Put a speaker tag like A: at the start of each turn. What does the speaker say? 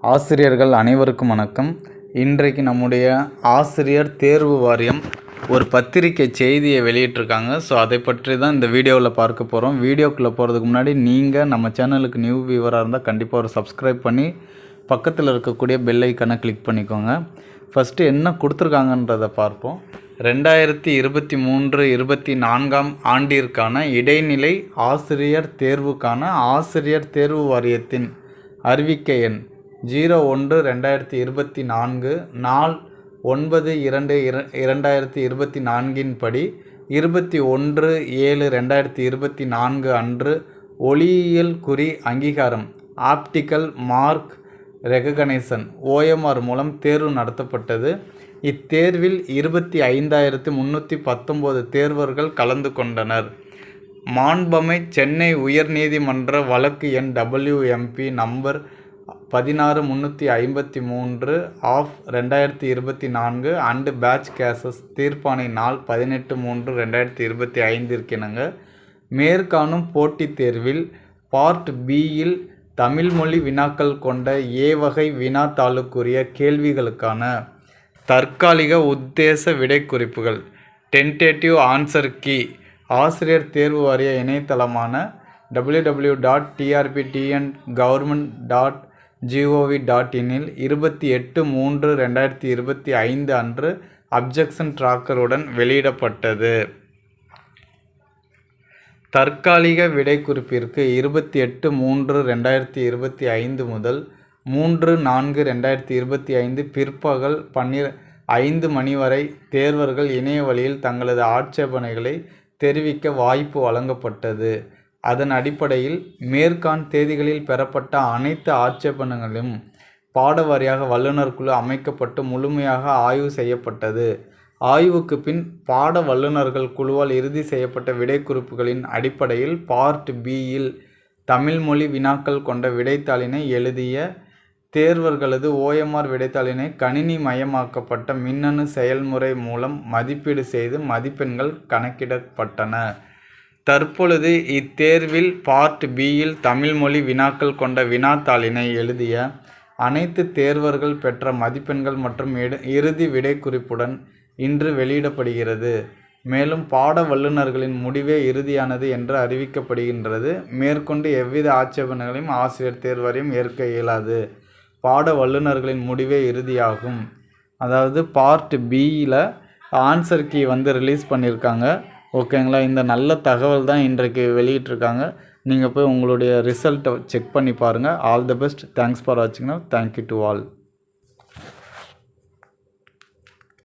A: ஆசிரியர்கள் அனைவருக்கும் வணக்கம். இன்றைக்கு நம்முடைய ஆசிரியர் தேர்வு வாரியம் ஒரு பத்திரிகை செய்தியை வெளியிட்டிருக்காங்க. ஸோ அதை பற்றி தான் இந்த வீடியோவில் பார்க்க போகிறோம். வீடியோக்குள்ளே போகிறதுக்கு முன்னாடி நீங்கள் நம்ம சேனலுக்கு நியூ வியூவராக இருந்தால் கண்டிப்பாக ஒரு சப்ஸ்கிரைப் பண்ணி பக்கத்தில் இருக்கக்கூடிய பெல் ஐக்கானை கிளிக் பண்ணிக்கோங்க. ஃபஸ்ட்டு என்ன கொடுத்துருக்காங்கன்றதை பார்ப்போம். 2023-24 ஆண்டிற்கான இடைநிலை ஆசிரியர் தேர்வுக்கான ஆசிரியர் தேர்வு வாரியத்தின் அறிவிக்கை எண் 01/2024 நாள் 9/2/2024 படி 21/7/2024 அன்று ஒளியியல் குறி அங்கீகாரம் ஆப்டிக்கல் மார்க் ரெகக்னைசன் OMR மூலம் தேர்வு நடத்தப்பட்டது. இத்தேர்வில் 25,319 தேர்வர்கள் கலந்து கொண்டனர். மாண்பமை சென்னை உயர்நீதிமன்ற வழக்கு எண் WMP number 16353 of 2024 and batch cases தீர்ப்பாணை நாள் 18/3/2025 இணங்க மேற்காணும் போட்டித் தேர்வில் பார்ட் பியில் தமிழ் மொழி வினாக்கள் கொண்ட A வகை வினாத்தாளுக்குரிய கேள்விகளுக்கான தற்காலிக உத்தேச விடைக்குறிப்புகள் டென்டேட்டிவ் ஆன்சர் கீ ஆசிரியர் தேர்வு வாரிய இணையதளமான www.trptngovernment.gov.in இல் 28/3/2025 அன்று அப்ஜெக்ஷன் ட்ராக்கருடன் வெளியிடப்பட்டது. தற்காலிக விடைக்குறிப்பிற்கு 28/3/2025 முதல் 3/4/2025 பிற்பகல் 5 மணி வரை தேர்வர்கள் இணைய வழியில் தங்களது ஆட்சேபனைகளை தெரிவிக்க வாய்ப்பு வழங்கப்பட்டது. அதன் அடிப்படையில் மேற்காண் தேதிகளில் பெறப்பட்ட அனைத்து ஆட்சேபனைகளும் பாடவாரியாக வல்லுநர் குழு அமைக்கப்பட்டு முழுமையாக ஆய்வு செய்யப்பட்டது. ஆய்வுக்கு பின் பாட வல்லுநர்கள் குழுவால் இறுதி செய்யப்பட்ட விடைக்குறிப்புகளின் அடிப்படையில் பார்ட் பியில் தமிழ் மொழி வினாக்கள் கொண்ட விடைத்தாளினை எழுதிய தேர்வர்களது OMR விடைத்தாளினை கணினி மயமாக்கப்பட்ட மின்னணு செயல்முறை மூலம் மதிப்பீடு செய்து மதிப்பெண்கள் கணக்கிடப்பட்டன. தற்பொழுது இத்தேர்வில் பார்ட் பியில் தமிழ் மொழி வினாக்கள் கொண்ட வினாத்தாளினை எழுதிய அனைத்து தேர்வர்கள் பெற்ற மதிப்பெண்கள் மற்றும் இறுதி விடைக்குறிப்புடன் இன்று வெளியிடப்படுகிறது. மேலும் பாட வல்லுநர்களின் முடிவே இறுதியானது என்று அறிவிக்கப்படுகின்றது. மேற்கொண்டு எவ்வித ஆட்சேபனைகளையும் ஆசிரியர் தேர்வு வாரியம் ஏற்க இயலாது. பாட வல்லுநர்களின் முடிவே இறுதியாகும். அதாவது பார்ட் பியில் ஆன்சர் கீ ரிலீஸ் பண்ணியிருக்காங்க. ஓகேங்களா. இந்த நல்ல தகவல் தான் இன்றைக்கு வெளியிட்டிருக்காங்க. நீங்கள் போய் உங்களுடைய ரிசல்ட்டை செக் பண்ணி பாருங்கள். All the best. Thanks for வாட்சிங். Thank you to all.